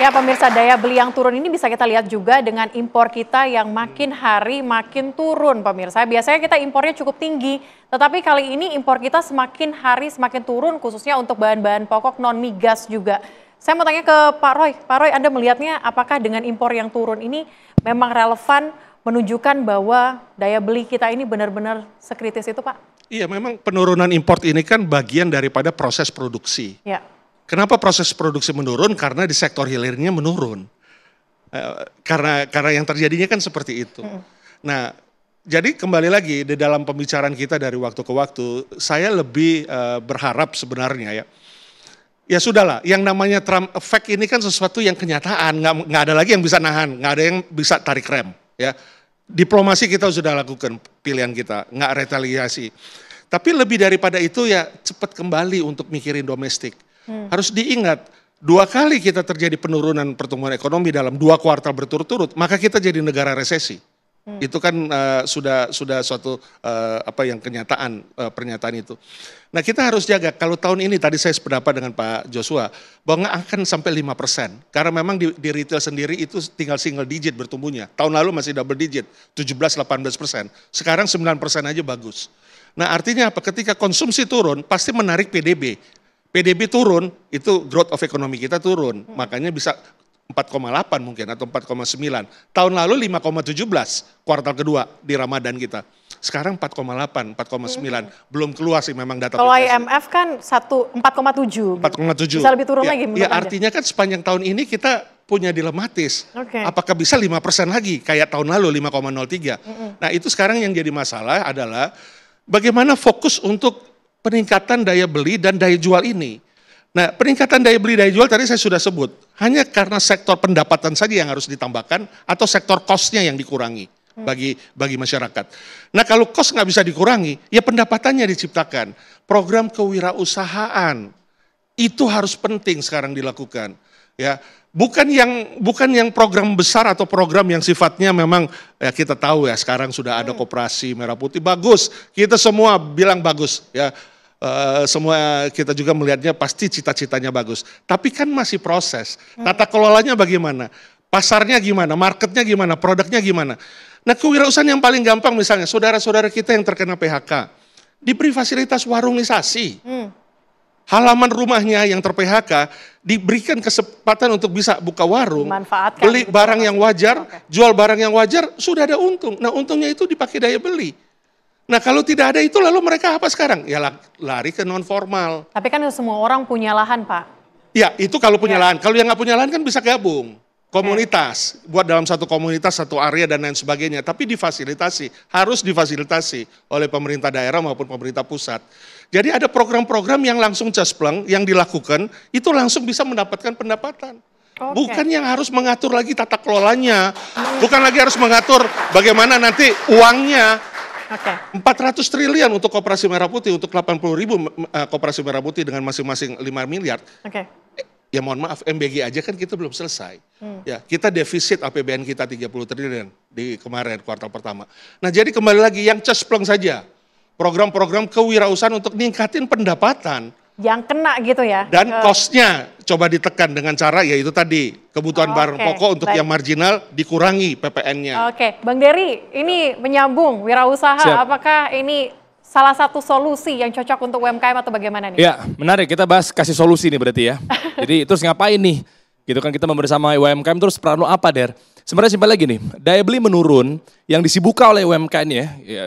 Ya pemirsa, daya beli yang turun ini bisa kita lihat juga dengan impor kita yang makin hari makin turun pemirsa. Biasanya kita impornya cukup tinggi, tetapi kali ini impor kita semakin hari semakin turun khususnya untuk bahan-bahan pokok non migas juga. Saya mau tanya ke Pak Roy. Pak Roy, Anda melihatnya apakah dengan impor yang turun ini memang relevan menunjukkan bahwa daya beli kita ini benar-benar sekritis itu Pak? Iya, memang penurunan import ini kan bagian daripada proses produksi. Ya. Kenapa proses produksi menurun? Karena di sektor hilirnya menurun. Karena yang terjadinya kan seperti itu. Nah, jadi kembali lagi di dalam pembicaraan kita dari waktu ke waktu, saya lebih berharap sebenarnya ya. Ya sudahlah, yang namanya Trump effect ini kan sesuatu yang kenyataan, nggak ada lagi yang bisa nahan, nggak ada yang bisa tarik rem. Ya, diplomasi kita sudah lakukan pilihan kita, nggak retaliasi. Tapi lebih daripada itu ya cepat kembali untuk mikirin domestik. Harus diingat, 2 kali kita terjadi penurunan pertumbuhan ekonomi dalam 2 kuartal berturut-turut, maka kita jadi negara resesi. Itu kan sudah suatu kenyataan, pernyataan itu. Nah kita harus jaga, kalau tahun ini tadi saya sependapat dengan Pak Joshua, bahwa nggak akan sampai 5%. Karena memang di retail sendiri itu tinggal single digit bertumbuhnya. Tahun lalu masih double digit, 17-18%. Sekarang 9% aja bagus. Nah artinya apa? Ketika konsumsi turun, pasti menarik PDB. PDB turun, itu growth of ekonomi kita turun. Makanya bisa 4,8 mungkin atau 4,9. Tahun lalu 5,17 kuartal kedua di Ramadan kita. Sekarang 4,8, 4,9. Belum keluar sih memang data. Kalau IMF kan 4,7. 4,7. Bisa lebih turun ya, lagi. Ya artinya kan sepanjang tahun ini kita punya dilematis. Apakah bisa 5% lagi kayak tahun lalu 5,03. Nah itu sekarang yang jadi masalah adalah bagaimana fokus untuk peningkatan daya beli dan daya jual ini. Nah, peningkatan daya beli daya jual tadi saya sudah sebut, hanya karena sektor pendapatan saja yang harus ditambahkan atau sektor cost-nya yang dikurangi bagi masyarakat. Nah, kalau cost nggak bisa dikurangi, ya pendapatannya diciptakan. Program kewirausahaan itu harus penting sekarang dilakukan. Ya, bukan yang program besar atau program yang sifatnya memang ya kita tahu ya sekarang sudah ada koperasi Merah Putih bagus, kita semua bilang bagus ya. Semua kita juga melihatnya pasti cita-citanya bagus. Tapi kan masih proses. Tata kelolanya bagaimana? Pasarnya gimana? Marketnya gimana? Produknya gimana? Nah kewirausahaan yang paling gampang misalnya saudara-saudara kita yang terkena PHK. Diberi fasilitas warungisasi. Halaman rumahnya yang ter-PHK diberikan kesempatan untuk bisa buka warung. Beli barang yang wajar, jual barang yang wajar, sudah ada untung. Nah untungnya itu dipakai daya beli. Nah kalau tidak ada itu lalu mereka apa sekarang? Ya lari ke non formal. Tapi kan semua orang punya lahan Pak. Ya itu kalau punya lahan. Kalau yang nggak punya lahan kan bisa gabung. Komunitas, buat dalam satu komunitas, satu area dan lain sebagainya. Tapi difasilitasi, harus difasilitasi oleh pemerintah daerah maupun pemerintah pusat. Jadi ada program-program yang langsung cespleng, yang dilakukan, itu langsung bisa mendapatkan pendapatan. Bukan yang harus mengatur lagi tata kelolanya. Bukan lagi harus mengatur bagaimana nanti uangnya. 400 triliun untuk Koperasi Merah Putih, untuk 80.000 Koperasi Merah Putih dengan masing-masing 5 miliar. Ya mohon maaf, MBG aja kan kita belum selesai. Ya, kita defisit APBN kita 30 triliun di kemarin kuartal pertama. Nah jadi kembali lagi yang cespleng saja. Program-program kewirausahaan untuk ningkatin pendapatan. Yang kena gitu ya. Dan cost-nya coba ditekan dengan cara yaitu tadi kebutuhan barang pokok untuk yang marginal dikurangi PPN-nya. Bang Dery, ini menyambung wirausaha, apakah ini salah satu solusi yang cocok untuk UMKM atau bagaimana nih? Ya menarik, kita bahas kasih solusi nih berarti ya. Jadi terus ngapain nih? Gitu kan kita bersama UMKM terus peran lo apa Der? Sebenarnya simpel lagi nih, daya beli menurun yang disibukkan oleh UMKM ya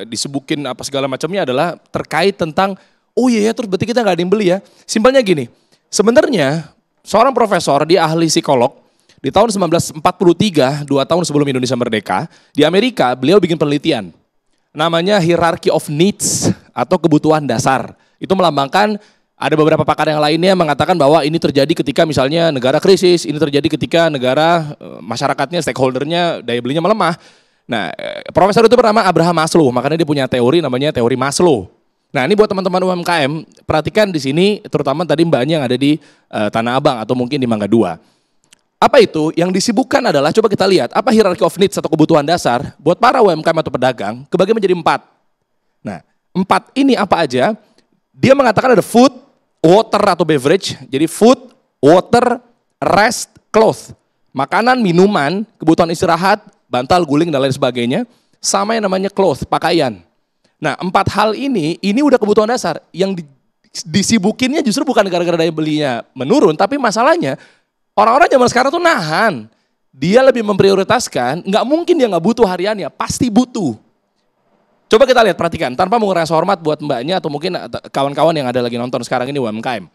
disibukin apa segala macamnya adalah terkait tentang oh iya ya, terus berarti kita nggak ada yang beli ya. Simpelnya gini, sebenarnya seorang profesor, dia ahli psikolog, di tahun 1943, 2 tahun sebelum Indonesia merdeka, di Amerika beliau bikin penelitian. Namanya Hierarchy of Needs atau kebutuhan dasar. Itu melambangkan ada beberapa pakar yang lainnya mengatakan bahwa ini terjadi ketika misalnya negara krisis, ini terjadi ketika negara masyarakatnya, stakeholdernya, daya belinya melemah. Nah, profesor itu bernama Abraham Maslow, makanya dia punya teori namanya teori Maslow. Nah ini buat teman-teman UMKM, perhatikan di sini terutama tadi mbaknya yang ada di Tanah Abang atau mungkin di Mangga 2. Apa itu? Yang disibukkan adalah, coba kita lihat, apa hierarchy of needs atau kebutuhan dasar buat para UMKM atau pedagang, kebagi menjadi 4. Nah 4 ini apa aja? Dia mengatakan ada food, water atau beverage, jadi food, water, rest, cloth. Makanan, minuman, kebutuhan istirahat, bantal, guling, dan lain sebagainya. Sama yang namanya cloth, pakaian. Nah 4 hal ini udah kebutuhan dasar. Yang disibukinnya justru bukan gara-gara daya belinya menurun, tapi masalahnya orang-orang zaman sekarang tuh nahan. Dia lebih memprioritaskan, nggak mungkin dia nggak butuh hariannya, pasti butuh. Coba kita lihat, perhatikan, tanpa mengurangi hormat buat mbaknya atau mungkin kawan-kawan yang ada lagi nonton sekarang ini UMKM.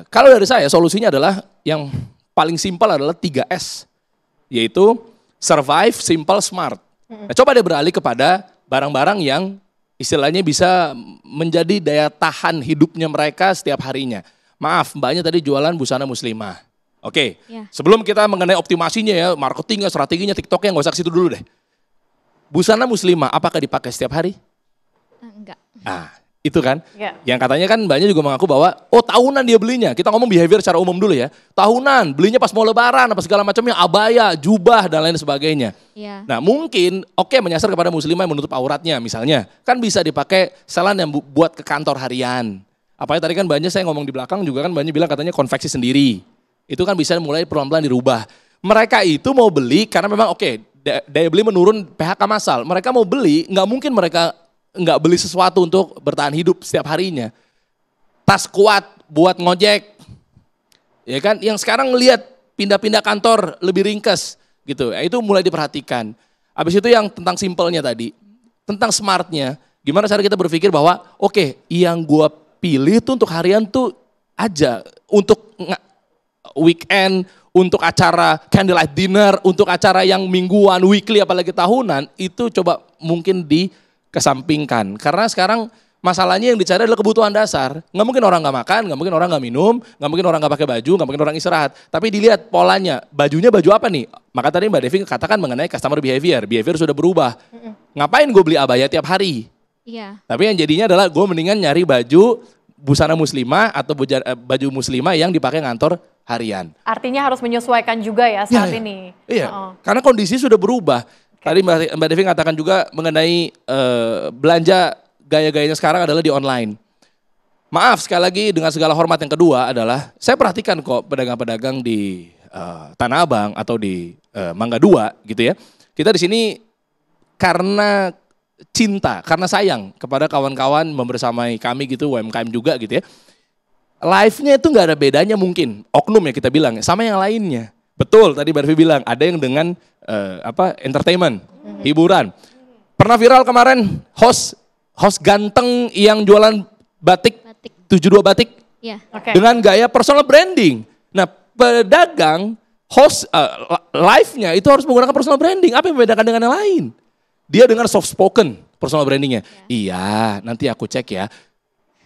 Kalau dari saya, solusinya adalah yang paling simpel adalah 3S, yaitu survive, simple, smart. Nah, coba dia beralih kepada barang-barang yang istilahnya bisa menjadi daya tahan hidupnya mereka setiap harinya. Maaf, mbaknya tadi jualan busana muslimah. Oke, sebelum kita mengenai optimasinya ya, marketingnya, strateginya, TikToknya, nggak usah ke situ dulu deh. Busana muslimah, apakah dipakai setiap hari? Enggak. Nah, itu kan. Yang katanya kan mbaknya juga mengaku bahwa, oh tahunan dia belinya. Kita ngomong behavior secara umum dulu ya. Tahunan, belinya pas mau lebaran, apa segala macamnya, abaya, jubah, dan lain sebagainya. Nah mungkin, menyasar kepada muslimah yang menutup auratnya misalnya. Kan bisa dipakai setelan yang buat ke kantor harian. Apalagi tadi kan mbaknya saya ngomong di belakang juga kan mbaknya bilang katanya konveksi sendiri. Itu kan bisa mulai pelan-pelan dirubah. Mereka itu mau beli karena memang daya beli menurun, PHK massal. Mereka mau beli, nggak mungkin mereka nggak beli sesuatu untuk bertahan hidup setiap harinya. Tas kuat buat ngojek, ya kan? Yang sekarang ngelihat pindah-pindah kantor lebih ringkes, gitu. Itu mulai diperhatikan. Habis itu yang tentang simpelnya tadi, tentang smartnya. Gimana cara kita berpikir bahwa yang gua pilih tuh untuk harian tuh aja, untuk weekend, untuk acara candlelight dinner, untuk acara yang mingguan, weekly, apalagi tahunan, itu coba mungkin dikesampingkan. Karena sekarang masalahnya yang dicari adalah kebutuhan dasar. Nggak mungkin orang nggak makan, nggak mungkin orang nggak minum, nggak mungkin orang nggak pakai baju, nggak mungkin orang istirahat. Tapi dilihat polanya, bajunya baju apa nih? Maka tadi Mbak Devi katakan mengenai customer behavior sudah berubah. Ngapain gue beli abaya tiap hari? Tapi yang jadinya adalah gue mendingan nyari baju busana muslimah atau baju muslimah yang dipakai ngantor harian. Artinya harus menyesuaikan juga ya saat ini. Iya, karena kondisi sudah berubah. Tadi Mbak Devi katakan juga mengenai belanja gaya-gayanya sekarang adalah di online. Maaf sekali lagi dengan segala hormat, yang kedua adalah saya perhatikan kok pedagang-pedagang di Tanah Abang atau di Mangga 2 gitu ya. Kita di sini karena cinta, karena sayang kepada kawan-kawan membersamai kami gitu, UMKM juga gitu ya. Live-nya itu nggak ada bedanya mungkin, oknum ya kita bilang, sama yang lainnya. Betul, tadi Mbak Devi bilang, ada yang dengan entertainment, hiburan. Pernah viral kemarin, host ganteng yang jualan batik. 72 batik, dengan gaya personal branding. Nah pedagang, host live-nya itu harus menggunakan personal branding. Apa yang membedakan dengan yang lain? Dia dengan soft spoken personal brandingnya. Iya, nanti aku cek ya.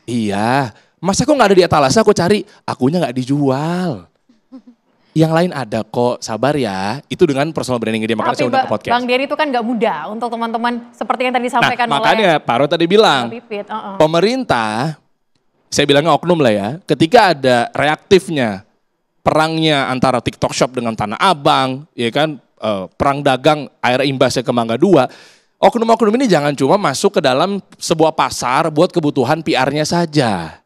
Iya, masa kok nggak ada di etalase, aku cari, akunya nggak dijual. Yang lain ada kok, sabar ya. Itu dengan personal branding dia, makanya saya undang ke podcast. Bang Dery itu kan nggak mudah untuk teman-teman seperti yang tadi disampaikan oleh makanya Pak Ro tadi bilang, pemerintah, saya bilangnya oknum lah ya, ketika ada reaktifnya perangnya antara TikTok Shop dengan Tanah Abang, ya kan, perang dagang air imbasnya ke Mangga 2, oknum-oknum ini jangan cuma masuk ke dalam sebuah pasar buat kebutuhan PR-nya saja.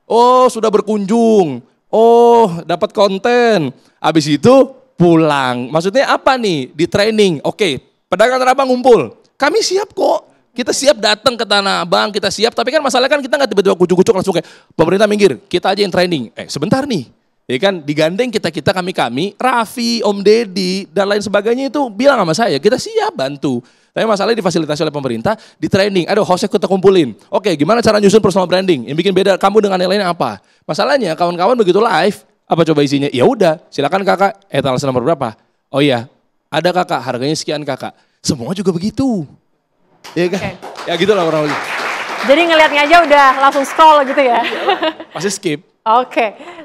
Oh, sudah berkunjung. Oh, dapat konten. Habis itu pulang. Maksudnya apa nih? Di training. Oke, pedagang Tanah Abang ngumpul. Kami siap kok. Kita siap datang ke Tanah Abang, kita siap. Tapi kan masalahnya kan kita nggak tiba-tiba kucuk-kucuk langsung kayak pemerintah minggir. Kita aja yang training. Sebentar nih. Ya kan, digandeng kita kami, Raffi, Om Deddy, dan lain sebagainya itu bilang sama saya, kita siap bantu. Tapi masalahnya difasilitasi oleh pemerintah, di training, aduh hostnya kita kumpulin. Oke, gimana cara nyusun personal branding? Yang bikin beda kamu dengan yang lainnya apa? Masalahnya kawan-kawan begitu live, apa coba isinya? Ya udah, silakan kakak, etalase nomor berapa? Oh iya, ada kakak, harganya sekian kakak. Semua juga begitu. Ya kan? Ya gitu lah orang-orang. Jadi ngelihatnya aja udah langsung scroll gitu ya? Pasti skip. Oke.